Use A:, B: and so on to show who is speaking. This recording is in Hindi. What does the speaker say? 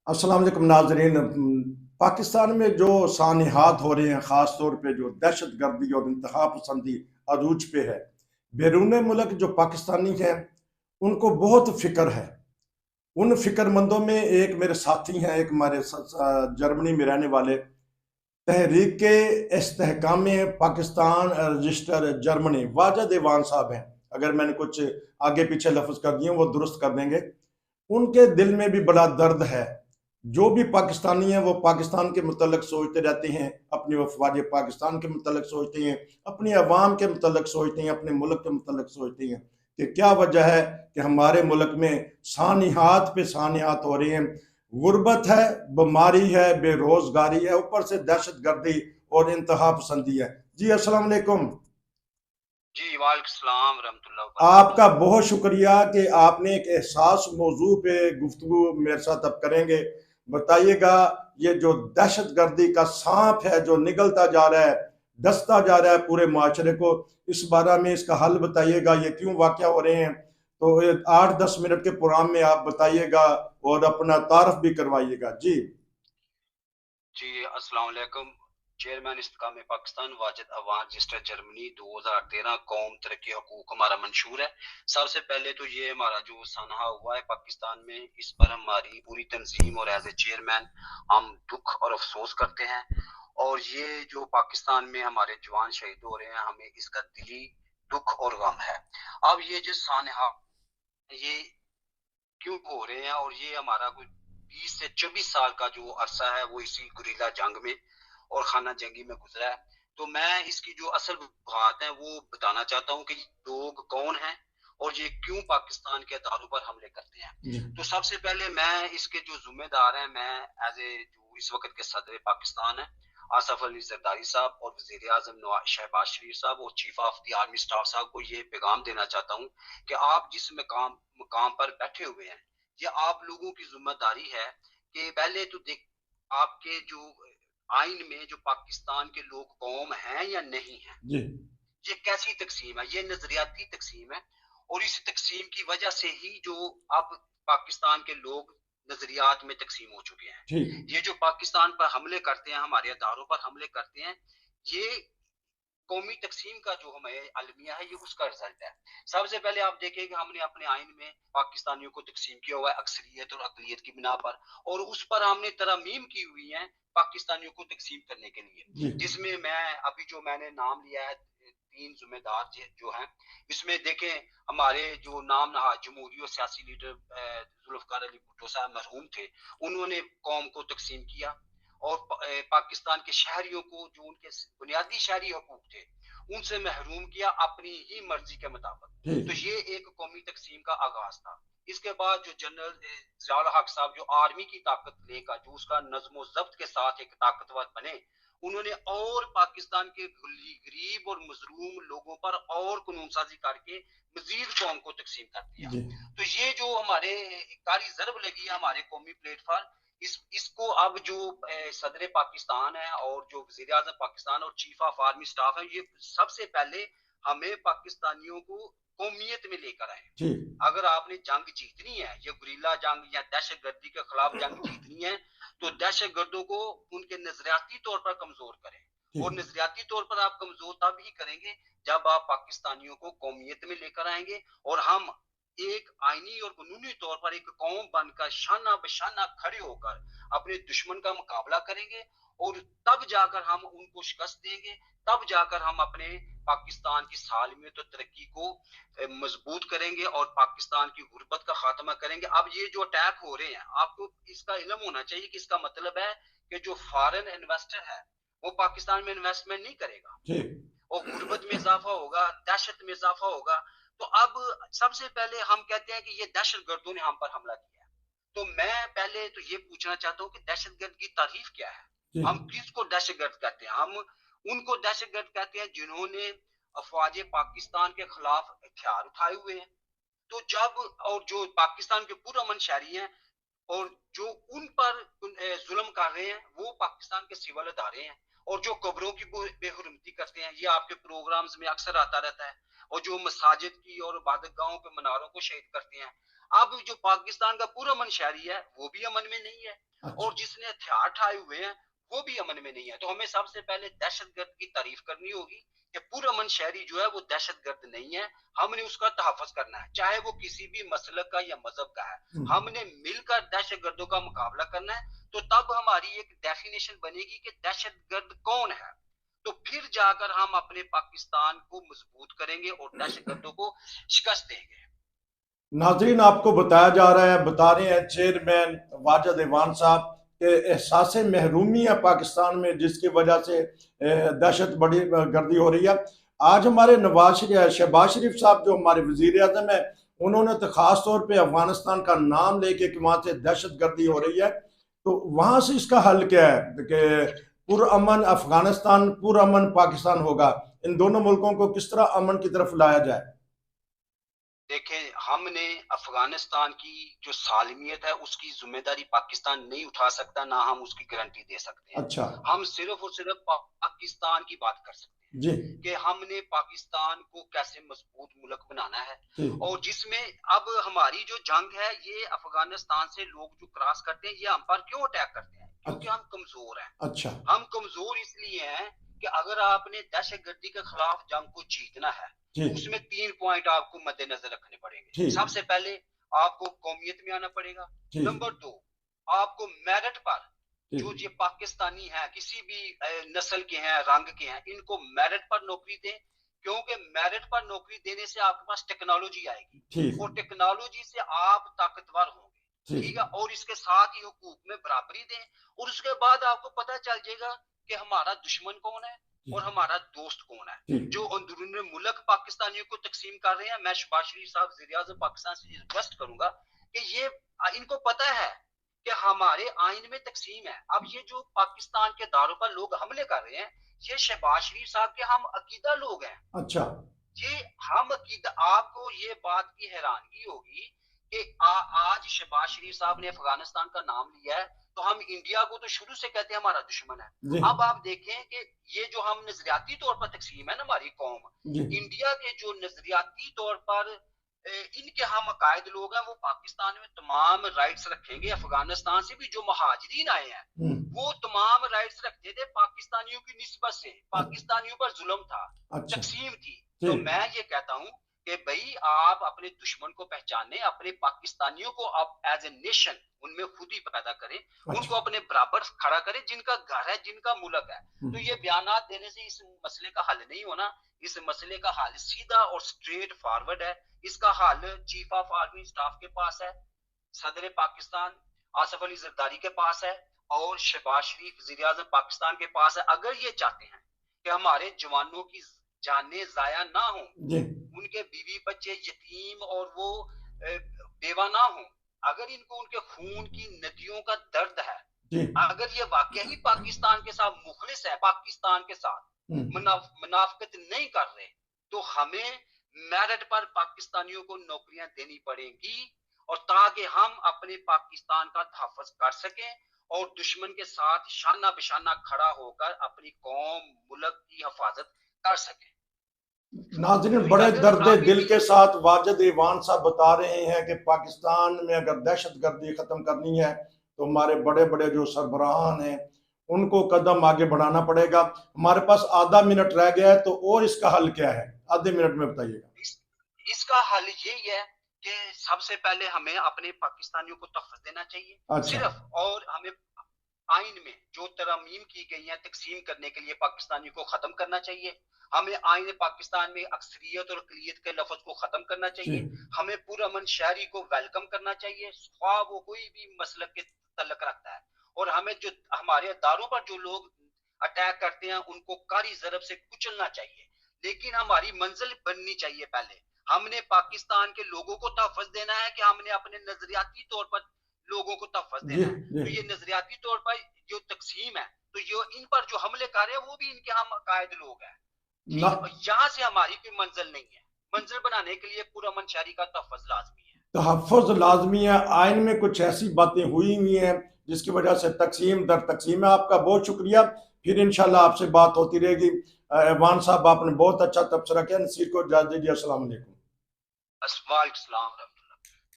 A: अस्सलाम वालेकुम नाज़रीन। पाकिस्तान में जो सानिहात हो रहे हैं, ख़ास तौर पे जो दहशत गर्दी और इंतहा पसंदी अरूज पे है, बैरून मुल्क जो पाकिस्तानी हैं उनको बहुत फ़िक्र है। उन फ़िक्रमंदों में एक मेरे साथी हैं, एक हमारे जर्मनी में रहने वाले तहरीक के इस्तेहकाम पाकिस्तान रजिस्टर जर्मनी वाजद ईवान साहब हैं। अगर मैंने कुछ आगे पीछे लफ्ज़ कर दिए वो दुरुस्त कर देंगे। उनके दिल में भी बड़ा दर्द है। जो भी पाकिस्तानी हैं वो पाकिस्तान के मुतल्लिक़ सोचते रहते हैं, अपनी अफ़वाज पाकिस्तान के मुतल्लिक़ सोचते हैं, अपनी अवाम के मुतल्लिक़ सोचते हैं, अपने मुल्क के मुतल्लिक़ सोचते हैं कि क्या वजह है कि हमारे मुल्क में सानिहात पे सानिहात हो रही हैं। गुर्बत है, बीमारी है, बेरोज़गारी है, ऊपर से दहशत गर्दी और इंतहा पसंदी है। जी अस्सलाम वालेकुम।
B: जी, वालेकुम सलाम रहमतुल्लाह व
A: आपका
B: बरकातहू।
A: बहुत शुक्रिया कि आपने एक एहसास मौजू पे गुफ्तगू मेरे साथ अब करेंगे। बताइएगा, ये जो दहशत गर्दी का सांप है जो निगलता जा रहा है, डसता जा रहा है पूरे माशरे को, इस बारे में इसका हल बताइएगा। ये क्यों वाक़या हो रहे हैं, तो 8-10 मिनट के प्रोग्राम में आप बताइएगा और अपना तारफ भी करवाइएगा। जी
B: जी, अस्सलाम वालेकुम। Chairman Istehkam Pakistan Wajid Awan register Germany 2013 कौम तरक्की हकूक हमारा मंशूर है। सबसे पहले तो ये हमारा जो सनहा हुआ है पाकिस्तान में, इस पर हमारी पूरी तंजीम और एज ए चेयरमैन हम दुख और अफसोस करते हैं। और ये जो पाकिस्तान में हमारे जवान शहीद हो रहे हैं, हमें इसका दिली दुख और गम है। अब ये जो सानहा ये क्यों हो रहे हैं, और ये हमारा कोई 20 से 24 साल का जो अरसा है वो इसी गुरीला जंग में और खाना जंगी में गुजरा है। तो मैं इसकी जो असल बात है वो बताना चाहता हूँ कि लोग कौन हैं और ये क्यों पाकिस्तान के अदारों पर हमले करते
A: जी
B: हैं। तो सबसे पहले मैं इसके जो जिम्मेदार हैं, मैं एज ए जो इस वक्त के सदर पाकिस्तान है आसफ अली जरदारी साहब और वजीर आजम नवाज शहबाज शरीफ साहब और chief of the army staff साहब को ये पैगाम देना चाहता हूँ कि आप जिस मकाम पर बैठे हुए हैं, ये आप लोगों की जिम्मेदारी है कि पहले तो देख आपके जो आइन में जो पाकिस्तान के लोग कौम हैं या नहीं है,
A: जी
B: ये कैसी तकसीम है, ये नजरियाती तकसीम है। और इस तकसीम की वजह से ही जो अब पाकिस्तान के लोग नजरियात में तकसीम हो चुके हैं।
A: ठीक।
B: ये जो पाकिस्तान पर हमले करते हैं, हमारे अदारों पर हमले करते हैं, ये कौमी तकसीम का जो हमें अलमिया है, ये उसका रिजल्ट है। सबसे पहले आप देखें कि हमने अपने आइन में पाकिस्तानियों को तकसीम किया हुआ है अक्सरियत और अकलियत की बिना पर, और उस पर हमने तरमीम की हुई है पाकिस्तानियों को तकसीम करने के
A: जी
B: लिए, जिसमें मैं अभी जो मैंने नाम लिया है तीन जिम्मेदार जो हैं, इसमें देखें हमारे जो नाम नहा जमहूरी और सियासी लीडर जुल्फकार अली भुट्टो साहब मरहूम थे, उन्होंने कौम को तकसीम किया और पाकिस्तान के शहरियों को जो उनके बुनियादी शहरी हकूक थे उनसे महरूम किया अपनी ही मर्जी के मुताबिक। तो
A: ठीक।
B: ये एक कौमी तकसीम का आगाज था। इसके बाद जो जनरल जियाउल हक साहब जो आर्मी की ताकत लेकर जो उसका नज्म जब्त के साथ एक ताकतवर बने, उन्होंने और पाकिस्तान के गरीब और मजलूम लोगों पर और कानून साजी करके मजीद कौम को तकसीम कर दिया।
A: जी
B: तो ये जो हमारे कारी जरब लगी है हमारे कौमी प्लेटफॉर्म, इसको अब जो सदर पाकिस्तान है और जो वजीर आजम पाकिस्तान और चीफ ऑफ आर्मी स्टाफ है, ये सबसे पहले हमें पाकिस्तानियों को कौमियत में लेकर आए।
A: ठीक।
B: अगर आपने जंग जीतनी है, ये गुरीला जंग या दहशत गर्दी के खिलाफ जंग जीतनी है, तो दहशत गर्दों को उनके नजरियाती तौर पर कमजोर करें। और
A: ठीक।
B: नजरियाती तौर पर आप कमजोर तब ही करेंगे जब आप पाकिस्तानियों को कौमियत में लेकर आएंगे और हम एक आईनी और कानूनी तौर पर एक कौम बनकर शाना बशाना खड़े होकर अपने दुश्मन का मुकाबला करेंगे। और तब जाकर हम उनको शिकस्त देंगे, तब जाकर हम अपने पाकिस्तान की सालमियत और तरक्की को मजबूत करेंगे और पाकिस्तान की गुर्बत का खात्मा करेंगे। अब ये जो अटैक हो रहे हैं, आपको इसका इल्म होना चाहिए कि इसका मतलब है कि जो फॉरेन इन्वेस्टर है वो पाकिस्तान में इन्वेस्टमेंट नहीं करेगा
A: ठीक।
B: और गुर्बत में इजाफा होगा, दहशत में इजाफा होगा। तो अब सबसे पहले हम कहते हैं कि ये दहशत गर्दों ने हम पर हमला किया है। तो मैं पहले तो ये पूछना चाहता हूँ कि दहशतगर्द की तारीफ क्या है। हम
A: ठीक।
B: किसको दहशतगर्द कहते हैं? हम उनको दहशतगर्द कहते हैं जिन्होंने अफवाज पाकिस्तान के खिलाफ हथियार उठाए हुए हैं। तो जब और जो पाकिस्तान के पुरअमन शहरी हैं और जो उन पर जुल्म कर रहे हैं वो पाकिस्तान के सिविल अदारे हैं, और जो कब्रों की बेहुरमती करते हैं, ये आपके प्रोग्राम्स में अक्सर आता रहता है, और जो मसाजिद की और इबादत गाहों के मनारों को शहीद करते हैं। अब जो पाकिस्तान का पुरअमन शहरी है वो भी अमन में नहीं है,
A: अच्छा।
B: और जिसने हथियार उठाए हुए हैं वो भी अमन में नहीं है। तो हमें सबसे पहले दहशतगर्द की तारीफ करनी होगी कि पुरअमन शहरी जो है वो दहशतगर्द नहीं है। हमने उसका तहफ़्फ़ुज़ करना है, चाहे वो किसी भी मसलक का या मजहब का है। हमने मिलकर दहशतगर्दों का मुकाबला करना है। तो तब हमारी एक डेफिनेशन बनेगी कि दहशतगर्द कौन है। तो फिर जाकर हम अपने पाकिस्तान को मजबूत करेंगे और दहशतगर्दों को शिकस्त देंगे।
A: नाज़रीन, आपको बता रहे हैं चेयरमैन वाजिद ऐवान साहब के एहसास महरूमी है पाकिस्तान में, जिसकी वजह से दहशत बड़ी गर्दी हो रही है। आज हमारे शहबाज शरीफ साहब जो हमारे वजीर आज़म है, उन्होंने तो ख़ास तौर पे अफगानिस्तान का नाम लेके कि वहाँ से दहशत गर्दी हो रही है, तो वहाँ से इसका हल क्या है कि पुरअमन अफगानिस्तान, पुरअमन पाकिस्तान होगा? इन दोनों मुल्कों को किस तरह अमन की तरफ लाया जाए?
B: देखें, हमने अफगानिस्तान की जो सालमियत है उसकी जिम्मेदारी पाकिस्तान नहीं उठा सकता, ना हम उसकी गारंटी दे सकते हैं।
A: अच्छा
B: हम सिर्फ और सिर्फ पाकिस्तान की बात कर सकते हैं
A: जी
B: कि हमने पाकिस्तान को कैसे मजबूत मुल्क बनाना है,
A: जी।
B: और जिसमें अब हमारी जो जंग है ये अफगानिस्तान से लोग जो क्रॉस करते हैं ये हम पर क्यों अटैक करते हैं? क्योंकि
A: अच्छा
B: हम कमजोर हैं।
A: अच्छा
B: हम कमजोर इसलिए हैं कि अगर आपने दहशतगर्दी के खिलाफ जंग को जीतना है
A: जी
B: तो उसमें 3 पॉइंट आपको मद्देनजर रखने पड़ेंगे।
A: जी
B: सबसे पहले आपको कौमियत में आना पड़ेगा।
A: जी
B: नंबर 2, आपको मेरिट पर,
A: जी
B: जो ये पाकिस्तानी है किसी भी नस्ल के हैं, रंग के हैं, इनको मेरिट पर नौकरी दें, क्योंकि मेरिट पर नौकरी देने से आपके पास टेक्नोलॉजी आएगी
A: ठीक
B: और टेक्नोलॉजी से आप ताकतवर होंगे। ठीक
A: ठीक
B: है, और इसके साथ ही हुकूक में बराबरी दें, और उसके बाद आपको पता चल जाएगा कि हमारा दुश्मन कौन है और हमारा दोस्त कौन है।
A: ठीक
B: जो अंदरूनी मुल्क पाकिस्तानियों को तकसीम कर रहे हैं, मैं शहबाज शरीफ साहब वज़ीर-ए-आज़म पाकिस्तान से रिक्वेस्ट करूंगा कि ये इनको पता है कि हमारे आइन में तकसीम है। अब ये जो पाकिस्तान के दारों पर लोग हमले कर रहे हैं, ये शहबाज शरीफ साहब के हम अकीदा लोग हैं।
A: अच्छा
B: ये हम अकीदा, आपको ये बात की हैरानगी होगी कि आज शहबाज शरीफ साहब ने अफगानिस्तान का नाम लिया है, तो हम इंडिया को तो शुरू से कहते हैं हमारा दुश्मन है।
A: जी
B: अब आप देखें कि ये जो हम नजरियाती तौर पर तकसीम है ना हमारी कौम,
A: जी
B: इंडिया के जो नजरियाती तौर पर इनके हम अकायद लोग हैं, वो पाकिस्तान में तमाम राइट्स रखेंगे। अफगानिस्तान से भी जो महाजरीन आए हैं वो तमाम राइट्स रखते थे पाकिस्तानियों की निस्बत से। पाकिस्तानियों पर जुल्म था,
A: अच्छा
B: तकसीम थी। तो
A: ठीक
B: मैं ये कहता हूँ कि भाई आप अपने दुश्मन को पहचाने, अपने पाकिस्तानियों को आप एज ए नेशन उनमें खुद ही पैदा करें, उनको
A: अच्छा
B: अपने बराबर खड़ा करें, जिनका घर है, जिनका मुल्क है। तो ये बयानात देने से इस मसले का हल नहीं होना। इस मसले का हल सीधा और स्ट्रेट फॉरवर्ड है। इसका हल चीफ ऑफ आर्मी स्टाफ के पास है, सदर पाकिस्तान आसिफ अली जरदारी के पास है, और शहबाज शरीफ वज़ीर-ए-आज़म पाकिस्तान के पास है। अगर ये चाहते हैं कि हमारे जवानों की जानें जाया ना हो,
A: जी
B: उनके बीवी बच्चे यतीम और वो बेवा ना हो, अगर इनको उनके खून की नदियों का दर्द है,
A: जी
B: अगर ये वाकई ही पाकिस्तान के साथ मुखलिस है, पाकिस्तान के साथ मुनाफिकत नहीं कर रहे, तो हमें मेरिट पर पाकिस्तानियों को नौकरियां देनी पड़ेगी, और ताकि हम अपने पाकिस्तान का तहफ़्फ़ुज़ कर सकें और दुश्मन के साथ शाना बिशाना खड़ा होकर अपनी कौम मुल्क की हिफाजत कर सकें।
A: नाज़रीन,
B: तो
A: बड़े
B: अगर
A: दर्द
B: आप
A: दिल के साथ वाजिद ऐवान साहब बता रहे हैं कि पाकिस्तान में अगर दहशतगर्दी ख़त्म करनी है तो हमारे बड़े बड़े जो सरबराहान हैं उनको कदम आगे बढ़ाना पड़ेगा। हमारे पास आधा मिनट रह गया है, तो और इसका हल क्या है? आधे मिनट में बताइएगा।
B: इसका हल यही है कि सबसे पहले हमें अपने पाकिस्तानियों को तहफ़्फ़ुज़ देना चाहिए
A: अच्छा
B: सिर्फ, और हमें आइन में जो तरमीम की गई है तकसीम करने के लिए पाकिस्तानियों को खत्म करना चाहिए। हमें आइन पाकिस्तान में अक्सरियत और अक़लियत के लफ्ज़ को खत्म करना
A: जी
B: चाहिए। हमें पुरअमन शहरी को वेलकम करना चाहिए, ख्वाह वो कोई भी मसलक के तल्लक रखता है। और हमें जो हमारे दारों पर जो लोग अटैक करते हैं उनको कारी ज़रब से कुचलना चाहिए। लेकिन हमारी मंजिल बननी चाहिए पहले। हमने पाकिस्तान के लोगों को तहफ़्फ़ुज़ देना है कि हमने अपने नजरियाती तौर पर लोगों को तहफ़्फ़ुज़
A: जी
B: देना है।
A: जी
B: तो ये नजरियाती तौर पर जो तकसीम है, तो जो इन पर जो हमले कर रहे हैं वो भी इनके हम अकायद लोग हैं। ठीक
A: ना
B: है, यहाँ से हमारी कोई मंजिल नहीं है। मंजिल बनाने के लिए पुरअमन शहरी का तहफ़्फ़ुज़ लाजमी है।
A: तहफ़्फ़ुज़ लाजमी है। आइन में कुछ ऐसी बातें हुई हैं जिसकी वजह से तकसीम दर तकसीम है। आपका बहुत शुक्रिया। फिर इंशाल्लाह आपसे बात होती रहेगी। ऐवान साहब, आपने बहुत अच्छा तबसरा किया। नसीर को इजाज़त दीजिए। अस्सलाम वालेकुम।
B: अस्सलाम।